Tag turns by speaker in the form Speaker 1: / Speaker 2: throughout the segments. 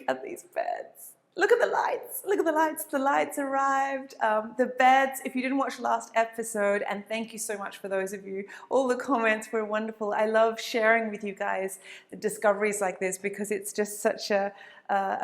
Speaker 1: at these beds. Look at the lights, look at the lights. The lights arrived. The beds, if you didn't watch the last episode, and thank you so much for those of you, all the comments were wonderful. I love sharing with you guys the discoveries like this because it's just such a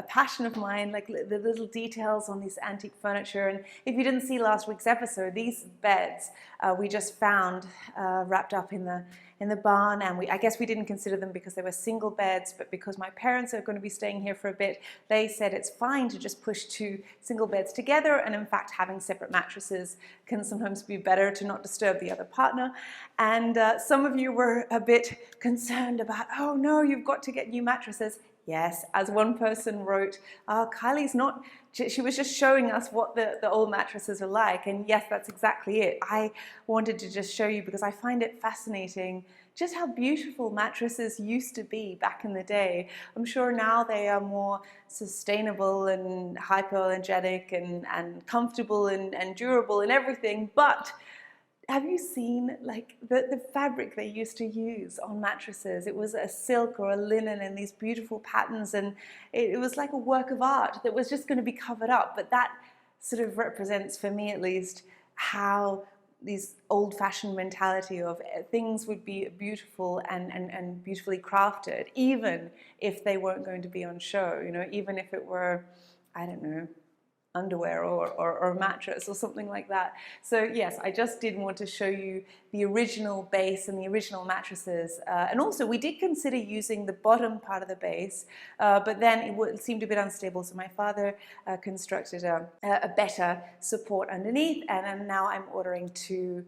Speaker 1: passion of mine, like the little details on this antique furniture. And if you didn't see last week's episode, these beds we just found wrapped up in the barn, and I guess we didn't consider them because they were single beds, but because my parents are going to be staying here for a bit, they said it's fine to just push two single beds together, and in fact having separate mattresses can sometimes be better to not disturb the other partner. And some of you were a bit concerned about, oh no, you've got to get new mattresses. Yes, as one person wrote, Kylie's not, she was just showing us what the old mattresses are like. And yes, that's exactly it. I wanted to just show you because I find it fascinating just how beautiful mattresses used to be back in the day. I'm sure now they are more sustainable and hypoallergenic and comfortable and durable and everything, but have you seen like the fabric they used to use on mattresses? It was a silk or a linen and these beautiful patterns, and it was like a work of art that was just going to be covered up. But that sort of represents, for me at least, how these old-fashioned mentality of things would be beautiful and beautifully crafted, even if they weren't going to be on show, you know, even if it were, I don't know, underwear or a mattress or something like that. So yes, I just did want to show you the original base and the original mattresses. And also we did consider using the bottom part of the base, but then it seemed a bit unstable. So my father constructed a better support underneath, and now I'm ordering two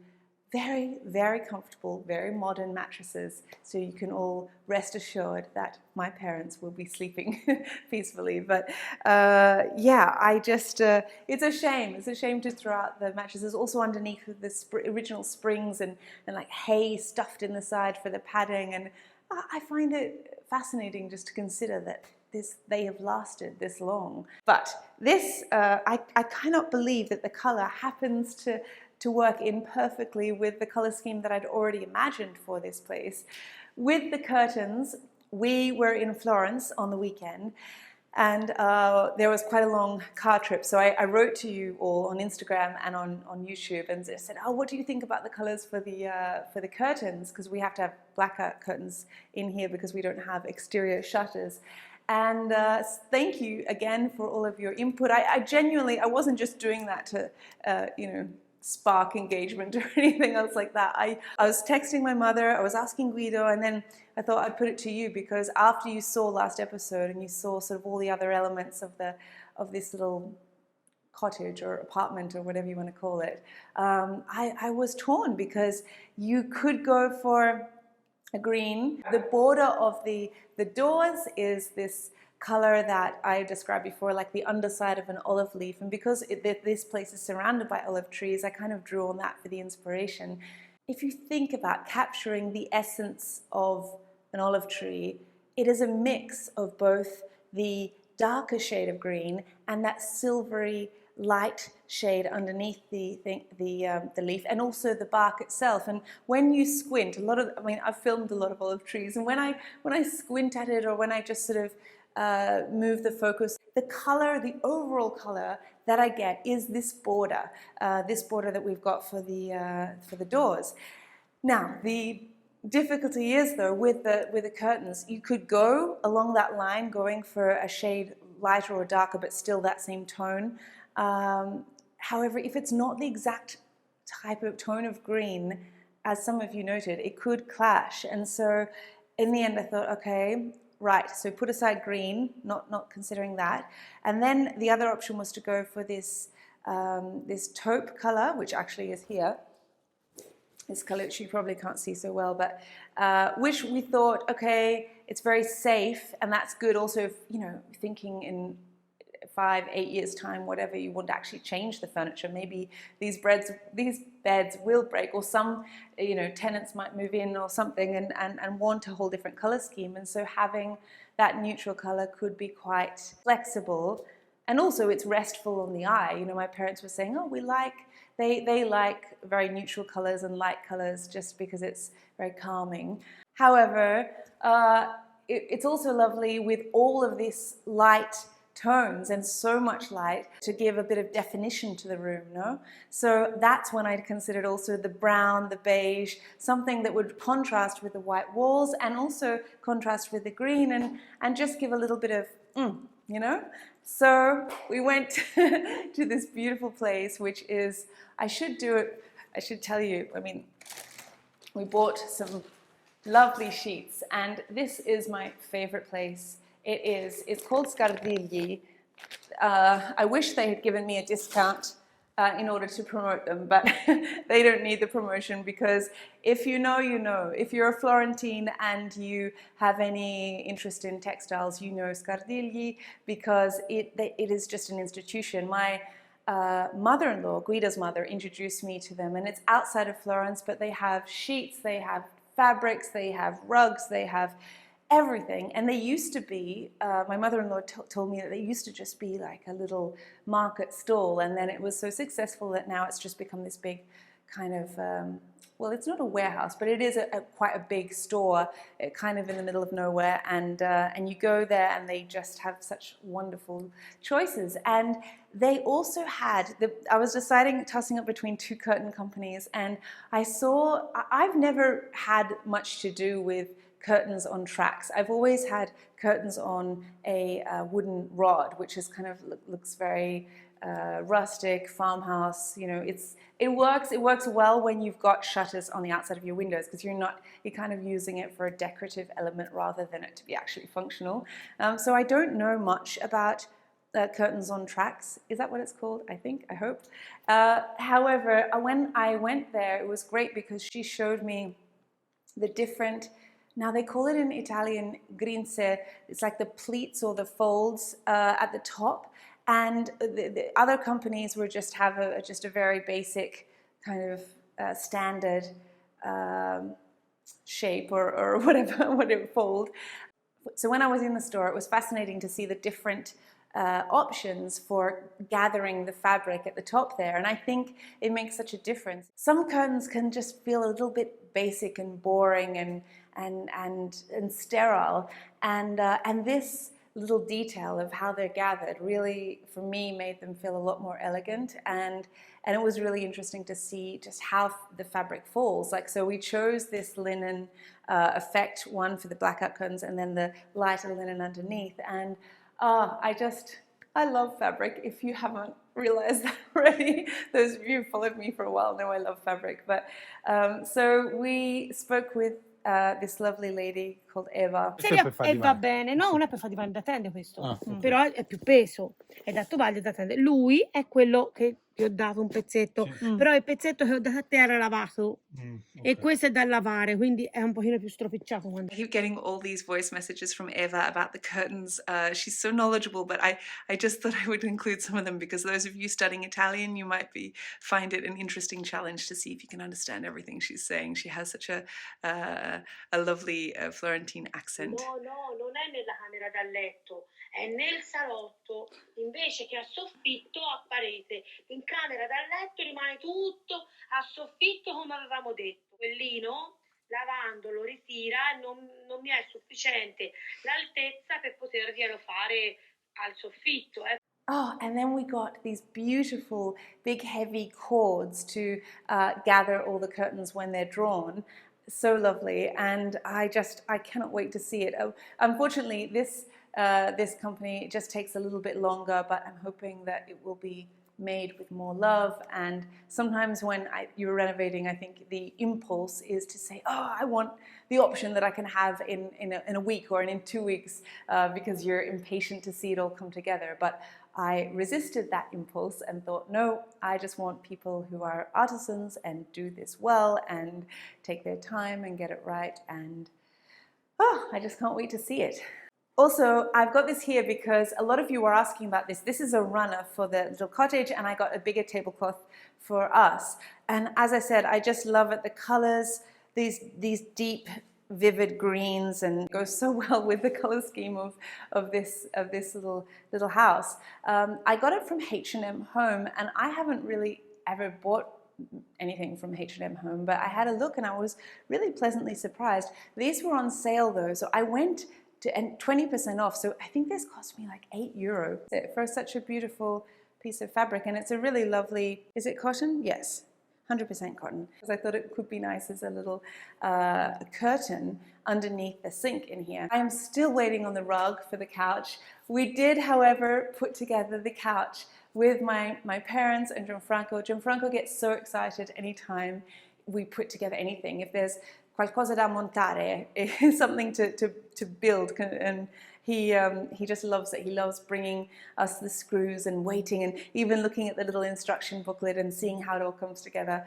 Speaker 1: very, very comfortable, very modern mattresses, so you can all rest assured that my parents will be sleeping peacefully. But yeah, I just, it's a shame. It's a shame to throw out the mattresses. Also underneath with the original springs and like hay stuffed in the side for the padding. And I find it fascinating just to consider that they have lasted this long. But this, I cannot believe that the color happens to work in perfectly with the color scheme that I'd already imagined for this place. With the curtains, we were in Florence on the weekend, and there was quite a long car trip. So I wrote to you all on Instagram and on YouTube and said, oh, what do you think about the colors for the curtains? Because we have to have blackout curtains in here because we don't have exterior shutters. And thank you again for all of your input. I genuinely, I wasn't just doing that to, you know, spark engagement or anything else like that. I was texting my mother, I was asking Guido, and then I thought I'd put it to you because after you saw last episode and you saw sort of all the other elements of this little cottage or apartment or whatever you want to call it, I was torn because you could go for a green. The border of the doors is this color that I described before, like the underside of an olive leaf, and because this place is surrounded by olive trees, I kind of drew on that for the inspiration. If you think about capturing the essence of an olive tree, it is a mix of both the darker shade of green and that silvery light shade underneath the leaf, and also the bark itself. And when you squint, I've filmed a lot of olive trees, and when I squint at it, or when I just sort of move the focus, the color, the overall color that I get is this border that we've got for the doors. Now, the difficulty is though with the curtains, you could go along that line, going for a shade lighter or darker, but still that same tone. However, if it's not the exact type of tone of green, as some of you noted, it could clash. And so in the end I thought, okay, right, so put aside green, not considering that. And then the other option was to go for this taupe color, which actually is here. This color, which you probably can't see so well, but which we thought, okay, it's very safe, and that's good. Also, if, you know, thinking in 5-8 years time, whatever, you want to actually change the furniture, maybe these beds will break, or some, you know, tenants might move in or something and want a whole different color scheme. And so having that neutral color could be quite flexible, and also it's restful on the eye. You know, my parents were saying, oh, they like very neutral colors and light colors just because it's very calming. However, it's also lovely with all of this light tones and so much light to give a bit of definition to the room, no? So that's when I considered also the brown, the beige, something that would contrast with the white walls and also contrast with the green and just give a little bit of, you know? So we went to this beautiful place, which is, I should tell you, I mean, we bought some lovely sheets, and this is my favorite place. It's called Scardigli. I wish they had given me a discount in order to promote them, but they don't need the promotion, because if you know, you know. If you're a Florentine and you have any interest in textiles, you know Scardigli, because it is just an institution. My mother-in-law, Guida's mother, introduced me to them, and it's outside of Florence, but they have sheets, they have fabrics, they have rugs, they have everything. And they used to be, my mother-in-law told me that they used to just be like a little market stall, and then it was so successful that now it's just become this big kind of, well, it's not a warehouse, but it is quite a big store, kind of in the middle of nowhere, and you go there and they just have such wonderful choices. And they also had, I was tossing up between two curtain companies, and I've never had much to do with curtains on tracks. I've always had curtains on a wooden rod, which is kind of looks very rustic, farmhouse. You know, it works well when you've got shutters on the outside of your windows, because you're kind of using it for a decorative element rather than it to be actually functional. So I don't know much about curtains on tracks. Is that what it's called? I hope. However, when I went there, it was great because she showed me the different, now they call it in Italian grinze, it's like the pleats or the folds at the top, and the other companies were just have a very basic kind of standard shape or whatever fold. So when I was in the store, it was fascinating to see the different options for gathering the fabric at the top there, and I think it makes such a difference. Some curtains can just feel a little bit basic and boring and sterile, and this little detail of how they're gathered really, for me, made them feel a lot more elegant, and it was really interesting to see just how the fabric falls. Like, so we chose this linen effect one for the blackout curtains, and then the lighter linen underneath, and I love fabric. If you haven't realized that already, those of you who followed me for a while know I love fabric. But so we spoke with this lovely lady called Eva.
Speaker 2: E va bene, no, non è per far divano da tende questo, però è più peso, è da tovaglia da tende. Lui è quello che ti ho dato un pezzetto, però il pezzetto che ho dato a te era lavato, e questo è da lavare, quindi è un pochino più stropicciato.
Speaker 1: I keep getting all these voice messages from Eva about the curtains. She's so knowledgeable, but I just thought I would include some of them, because those of you studying Italian, you might find it an interesting challenge to see if you can understand everything she's saying. She has such a lovely Florentine accent.
Speaker 3: No, non è nella camera da letto, è nel salotto, invece che a soffitto a parete. In camera da letto rimane tutto a soffitto come avevamo detto. Quellino, lavandolo, ritira, non mi è sufficiente l'altezza per poterglielo fare al soffitto.
Speaker 1: Oh, and then we got these beautiful, big, heavy cords to gather all the curtains when they're drawn. So lovely, and I cannot wait to see it. Unfortunately, this company just takes a little bit longer, but I'm hoping that it will be made with more love. And sometimes when you're renovating, I think the impulse is to say, oh, I want the option that I can have in a week or in 2 weeks, because you're impatient to see it all come together. But I resisted that impulse and thought, no, I just want people who are artisans and do this well and take their time and get it right, and I just can't wait to see it. Also, I've got this here because a lot of you were asking about this. This is a runner for the little cottage, and I got a bigger tablecloth for us. And as I said, I just love it. The colors, these deep, vivid greens, and goes so well with the color scheme of this little house. I got it from H&M Home, and I haven't really ever bought anything from H&M Home, but I had a look and I was really pleasantly surprised. These were on sale though, so I went and 20% off. So I think this cost me like €8 for such a beautiful piece of fabric. And it's a really lovely, is it cotton? Yes. 100% cotton, because I thought it could be nice as a little curtain underneath the sink in here. I am still waiting on the rug for the couch. We did, however, put together the couch with my parents and Gianfranco. Gianfranco gets so excited anytime we put together anything. If there's qualcosa da montare, something to build, and he just loves it. He loves bringing us the screws and waiting and even looking at the little instruction booklet and seeing how it all comes together.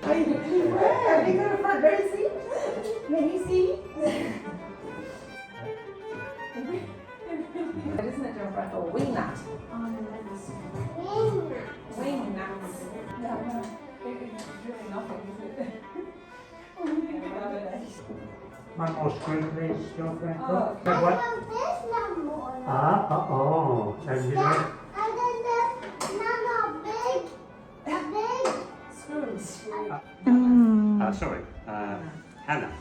Speaker 1: Have you got a front row seat? Let me see. Isn't it Gianfranco? Wing nut. Wing nuts. Yeah, it's really nothing, is it?
Speaker 4: One more screen, please, Gianfranco.
Speaker 1: Oh, okay.
Speaker 4: What?
Speaker 5: This number.
Speaker 4: And you know,
Speaker 5: And then there's another big, a big.
Speaker 1: Screws.
Speaker 4: sorry, Hannah.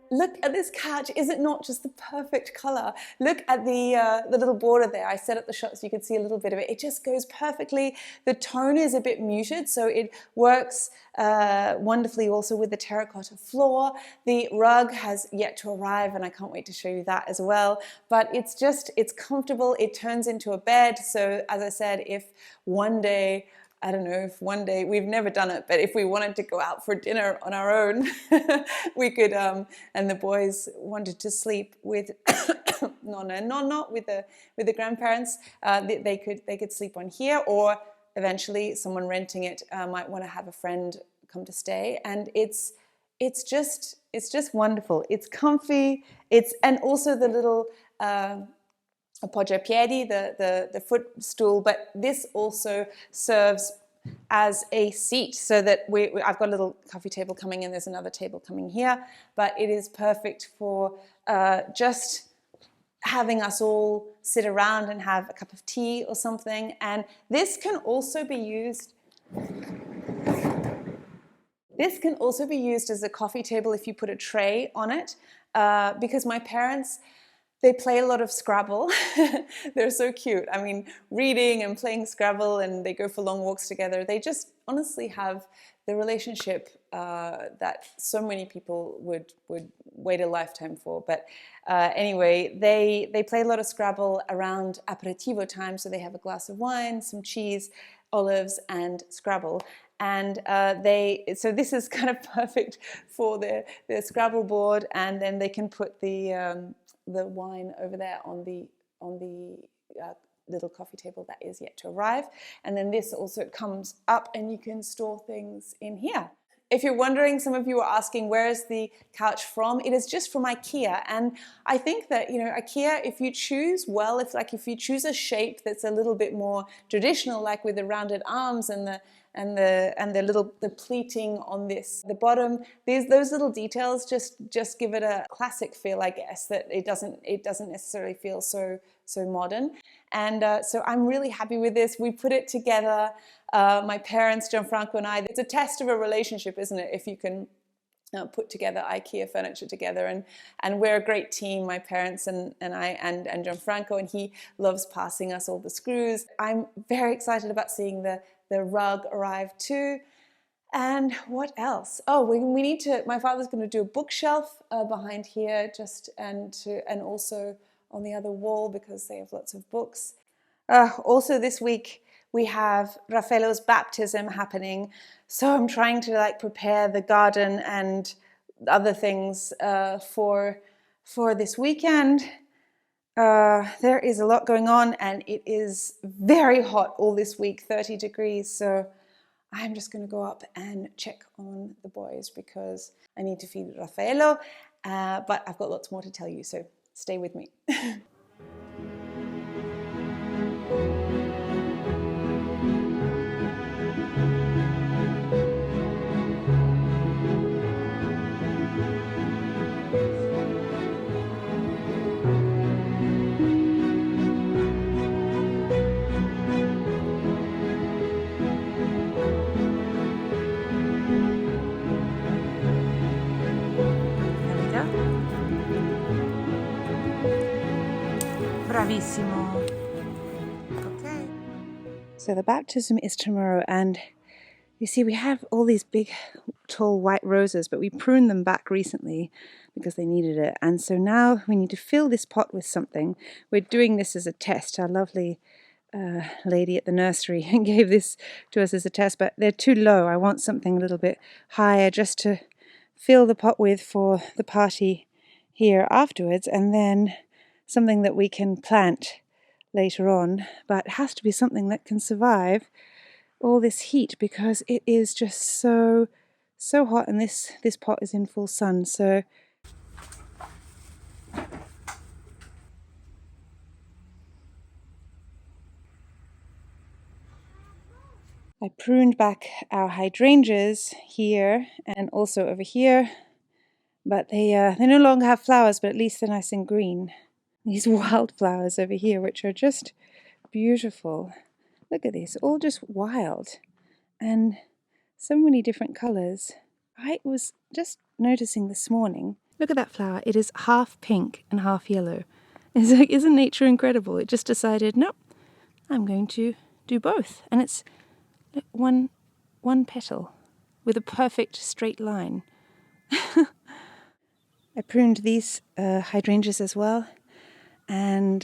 Speaker 1: Look at this couch. Is it not just the perfect color? Look at the little border there. I set up the shot so you could see a little bit of it. It just goes perfectly. The tone is a bit muted, so it works wonderfully also with the terracotta floor. The rug has yet to arrive, and I can't wait to show you that as well. But it's comfortable. It turns into a bed. So as I said, if one day, I don't know, if one day, we've never done it, but if we wanted to go out for dinner on our own, we could, and the boys wanted to sleep with Nonna and Nonna, with the grandparents, they could sleep on here, or eventually someone renting it might want to have a friend come to stay. And it's just wonderful. It's comfy. And also the little appoggiapiedi, the footstool, but this also serves as a seat, so that I've got a little coffee table coming in, there's another table coming here, but it is perfect for just having us all sit around and have a cup of tea or something. And this can also be used as a coffee table if you put a tray on it, because my parents, they play a lot of Scrabble. They're so cute. I mean, reading and playing Scrabble, and they go for long walks together. They just honestly have the relationship that so many people would wait a lifetime for. But anyway, they play a lot of Scrabble around aperitivo time. So they have a glass of wine, some cheese, olives, and Scrabble. And so this is kind of perfect for their Scrabble board, and then they can put the wine over there on the little coffee table that is yet to arrive. And then this also comes up and you can store things in here. If you're wondering, some of you are asking, where is the couch from? It is just from IKEA. And I think that, IKEA, if you choose well, if you choose a shape that's a little bit more traditional, like with the rounded arms and the pleating on the bottom, those little details just give it a classic feel, I guess, that it doesn't necessarily feel so modern. And so I'm really happy with this. We put it together, my parents, Gianfranco and I. It's a test of a relationship, isn't it, if you can put together IKEA furniture together, and we're a great team, my parents and I and Gianfranco, and he loves passing us all the screws. I'm very excited about seeing the rug arrive too. And what else? Oh, we need to, my father's going to do a bookshelf behind here, and also on the other wall, because they have lots of books. Also this week we have Raffaello's baptism happening, so I'm trying to prepare the garden and other things for this weekend. There is a lot going on, and it is very hot all this week, 30 degrees, so I'm just going to go up and check on the boys because I need to feed Raffaello. but I've got lots more to tell you, so stay with me.
Speaker 2: Bravissimo.
Speaker 1: Okay. So the baptism is tomorrow, and you see we have all these big tall white roses, but we pruned them back recently because they needed it. And so now we need to fill this pot with something. We're doing this as a test. Our lovely lady at the nursery gave this to us as a test, but they're too low. I want something a little bit higher just to fill the pot with for the party here afterwards, and then something that we can plant later on, but it has to be something that can survive all this heat because it is just so hot, and this pot is in full sun. So I pruned back our hydrangeas here and also over here, but they no longer have flowers, but at least they're nice and green. These wildflowers over here, which are just beautiful. Look at this, all just wild and so many different colours. I was just noticing this morning, look at that flower, it is half pink and half yellow. It's like, isn't nature incredible? It just decided, no, I'm going to do both. And it's one petal with a perfect straight line. I pruned these hydrangeas as well, and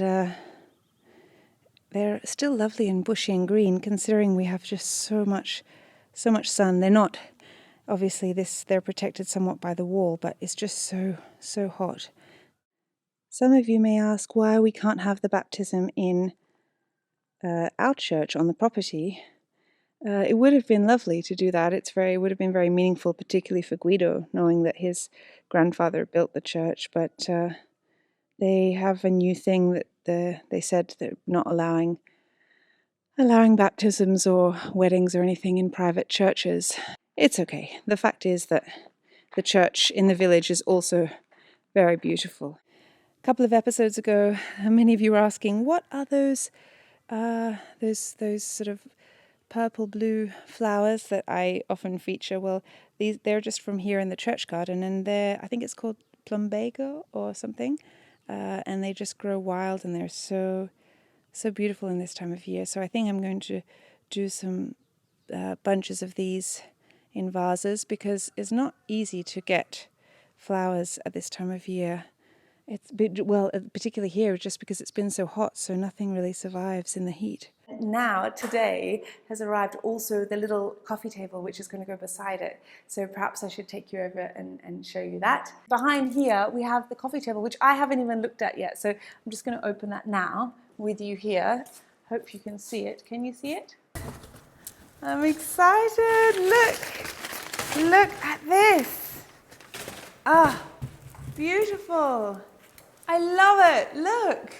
Speaker 1: they're still lovely and bushy and green, considering we have just so much sun. They're not, obviously they're protected somewhat by the wall, but it's just so hot. Some of you may ask why we can't have the baptism in our church on the property. It would have been lovely to do that. It would have been very meaningful, particularly for Guido, knowing that his grandfather built the church, but they have a new thing that they said they're not allowing baptisms or weddings or anything in private churches. It's okay. The fact is that the church in the village is also very beautiful. A couple of episodes ago, many of you were asking, what are those sort of purple blue flowers that I often feature? Well, they're just from here in the church garden, and I think it's called plumbago or something, and they just grow wild, and they're so beautiful in this time of year. So I think I'm going to do some bunches of these in vases, because it's not easy to get flowers at this time of year. Particularly here, just because it's been so hot, so nothing really survives in the heat. Now, today has arrived also the little coffee table, which is going to go beside it. So perhaps I should take you over and show you that. Behind here, we have the coffee table, which I haven't even looked at yet. So I'm just going to open that now with you here. Hope you can see it. Can you see it? I'm excited. Look at this. Ah, beautiful. I love it. Look.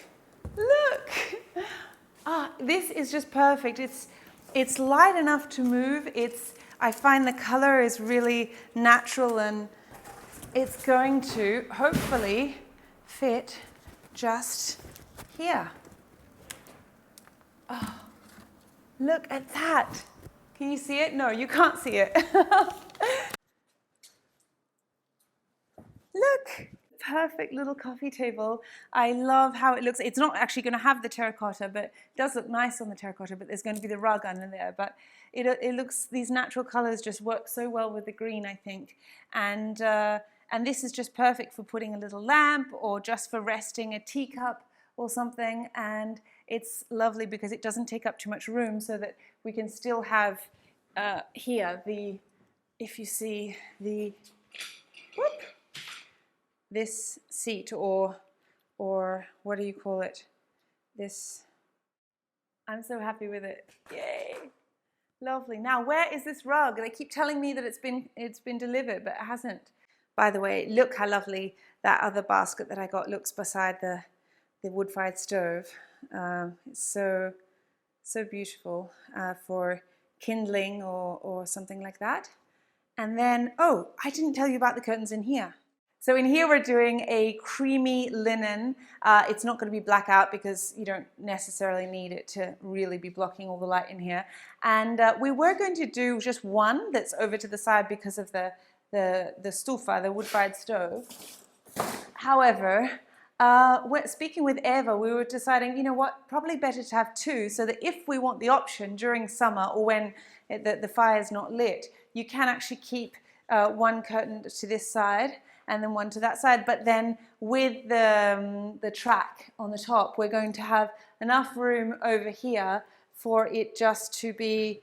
Speaker 1: Ah, this is just perfect. It's light enough to move. I find the color is really natural, and it's going to hopefully fit just here. Oh, look at that. Can you see it? No, you can't see it. Look. Perfect little coffee table. I love how it looks. It's not actually going to have the terracotta, but it does look nice on the terracotta, but there's going to be the rug under there. But it looks, these natural colors just work so well with the green, I think. And this is just perfect for putting a little lamp, or just for resting a teacup or something. And it's lovely because it doesn't take up too much room, so that we can still have here if you see this seat, or what do you call it? This. I'm so happy with it. Yay! Lovely. Now, where is this rug? They keep telling me that it's been delivered, but it hasn't. By the way, look how lovely that other basket that I got looks beside the wood-fired stove. It's so beautiful for kindling or something like that. And then, oh, I didn't tell you about the curtains in here. So in here we're doing a creamy linen. It's not going to be blackout because you don't necessarily need it to really be blocking all the light in here. And we were going to do just one that's over to the side because of the stufa, the wood-fired stove. However, speaking with Eva, we were deciding, you know what, probably better to have two so that if we want the option during summer or when the fire is not lit, you can actually keep one curtain to this side and then one to that side. But then with the track on the top, we're going to have enough room over here for it just to be,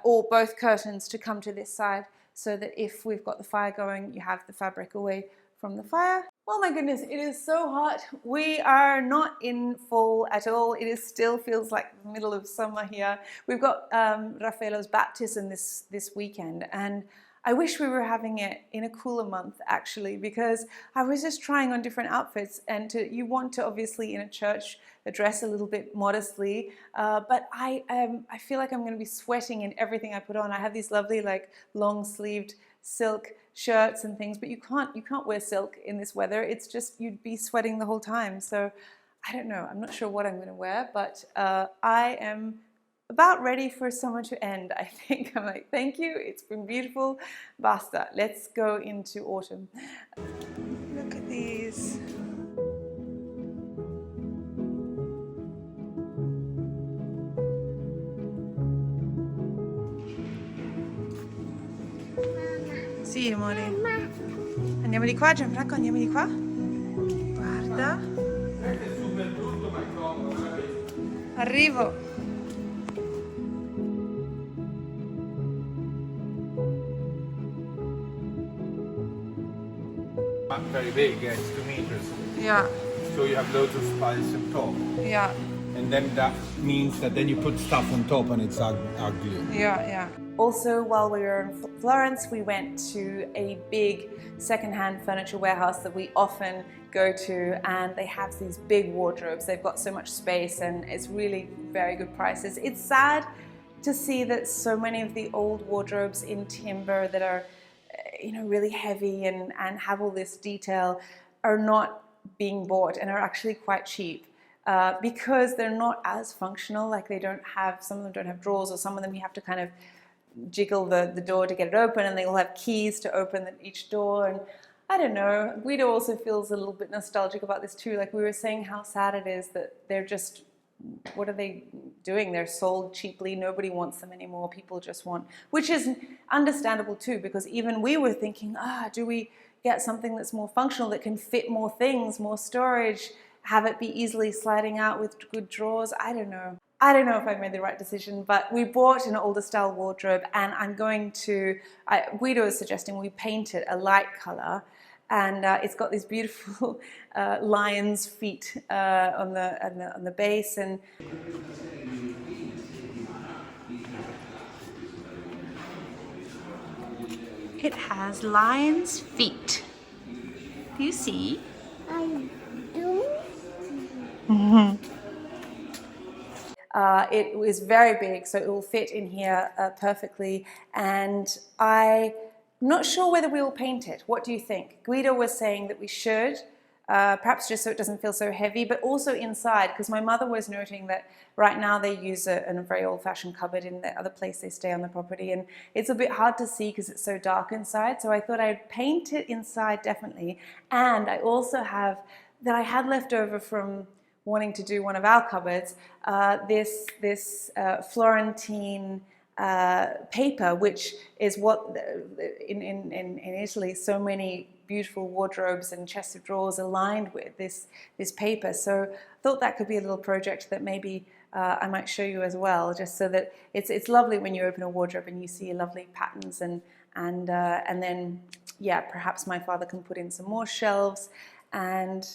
Speaker 1: or both curtains to come to this side, so that if we've got the fire going, you have the fabric away from the fire. Oh my goodness, it is so hot. We are not in fall at all. It is still feels like the middle of summer here. We've got Raffaello's baptism this weekend, and I wish we were having it in a cooler month actually, because I was just trying on different outfits, and you want to obviously in a church dress a little bit modestly, but I feel like I'm going to be sweating in everything I put on. I have these lovely like long sleeved silk shirts and things, but you can't wear silk in this weather. It's just you'd be sweating the whole time. So I don't know. I'm not sure what I'm going to wear, but I am about ready for summer to end, I think. I'm like, thank you, it's been beautiful, basta, let's go into autumn. Look at these. Sì, amore. Andiamo di qua, Gianfranco, andiamo di qua. Guarda. Arrivo.
Speaker 6: Not very big, it's 2 meters.
Speaker 1: Yeah.
Speaker 6: So you have loads of spice on top.
Speaker 1: Yeah.
Speaker 6: And then that means that then you put stuff on top and it's ugly.
Speaker 1: Yeah. Also, while we were in Florence, we went to a big secondhand furniture warehouse that we often go to, and they have these big wardrobes. They've got so much space and it's really very good prices. It's sad to see that so many of the old wardrobes in timber that are really heavy and have all this detail are not being bought and are actually quite cheap. Because they're not as functional, like some of them don't have drawers, or some of them you have to kind of jiggle the door to get it open, and they all have keys to open each door. And I don't know, Guido also feels a little bit nostalgic about this too. Like we were saying how sad it is that they're just, what are they doing? They're sold cheaply, nobody wants them anymore, people just want, which is understandable too, because even we were thinking, do we get something that's more functional, that can fit more things, more storage, have it be easily sliding out with good drawers? I don't know. I don't know if I made the right decision, but we bought an older style wardrobe, and I'm going to, Guido is suggesting we paint it a light color, and it's got these beautiful lion's feet on the base, and it has lion's feet. Do you see?
Speaker 5: I do.
Speaker 1: It is very big, so it will fit in here perfectly, and I'm not sure whether we will paint it. What do you think? Guido was saying that we should, perhaps just so it doesn't feel so heavy, but also inside, because my mother was noting that right now they use a very old-fashioned cupboard in the other place they stay on the property, and it's a bit hard to see because it's so dark inside, so I thought I'd paint it inside definitely. And I also have, that I had left over from wanting to do one of our cupboards, this Florentine paper, which is what in Italy so many beautiful wardrobes and chests of drawers are lined with, this paper. So I thought that could be a little project that maybe I might show you as well, just so that it's lovely when you open a wardrobe and you see lovely patterns, and then yeah, perhaps my father can put in some more shelves, and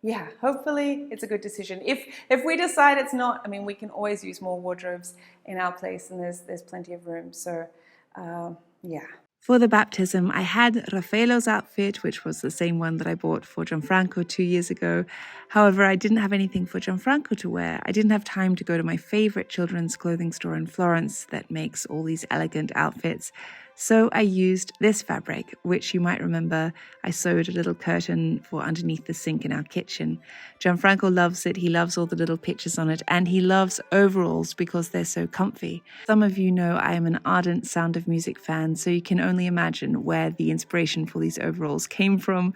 Speaker 1: yeah, hopefully it's a good decision. If we decide it's not, I mean, we can always use more wardrobes in our place, and there's plenty of room. So yeah. For the baptism, I had Raffaello's outfit, which was the same one that I bought for Gianfranco 2 years ago. However, I didn't have anything for Gianfranco to wear. I didn't have time to go to my favorite children's clothing store in Florence that makes all these elegant outfits. So I used this fabric, which you might remember I sewed a little curtain for underneath the sink in our kitchen. Gianfranco loves it. He loves all the little pictures on it, and he loves overalls because they're so comfy. Some of you know I am an ardent Sound of Music fan, so you can only imagine where the inspiration for these overalls came from.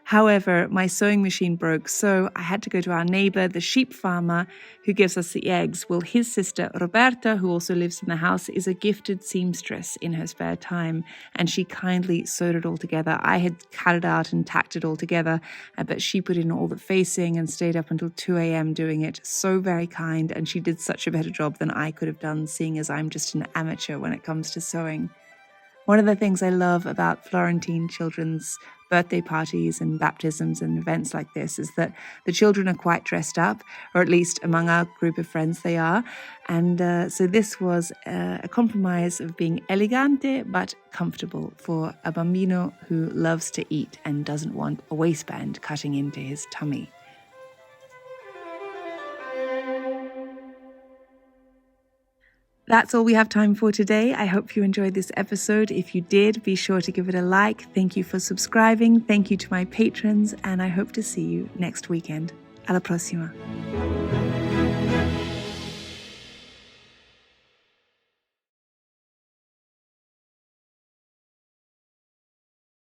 Speaker 1: However, my sewing machine broke, so I had to go to our neighbor, the sheep farmer, who gives us the eggs. Well, his sister, Roberta, who also lives in the house, is a gifted seamstress in her spare time, and she kindly sewed it all together. I had cut it out and tacked it all together, but she put in all the facing and stayed up until 2 a.m. doing it. So very kind, and she did such a better job than I could have done, seeing as I'm just an amateur when it comes to sewing. One of the things I love about Florentine children's birthday parties and baptisms and events like this is that the children are quite dressed up, or at least among our group of friends they are. And so this was a compromise of being elegante but comfortable for a bambino who loves to eat and doesn't want a waistband cutting into his tummy. That's all we have time for today. I hope you enjoyed this episode. If you did, be sure to give it a like. Thank you for subscribing. Thank you to my patrons, and I hope to see you next weekend. Alla prossima.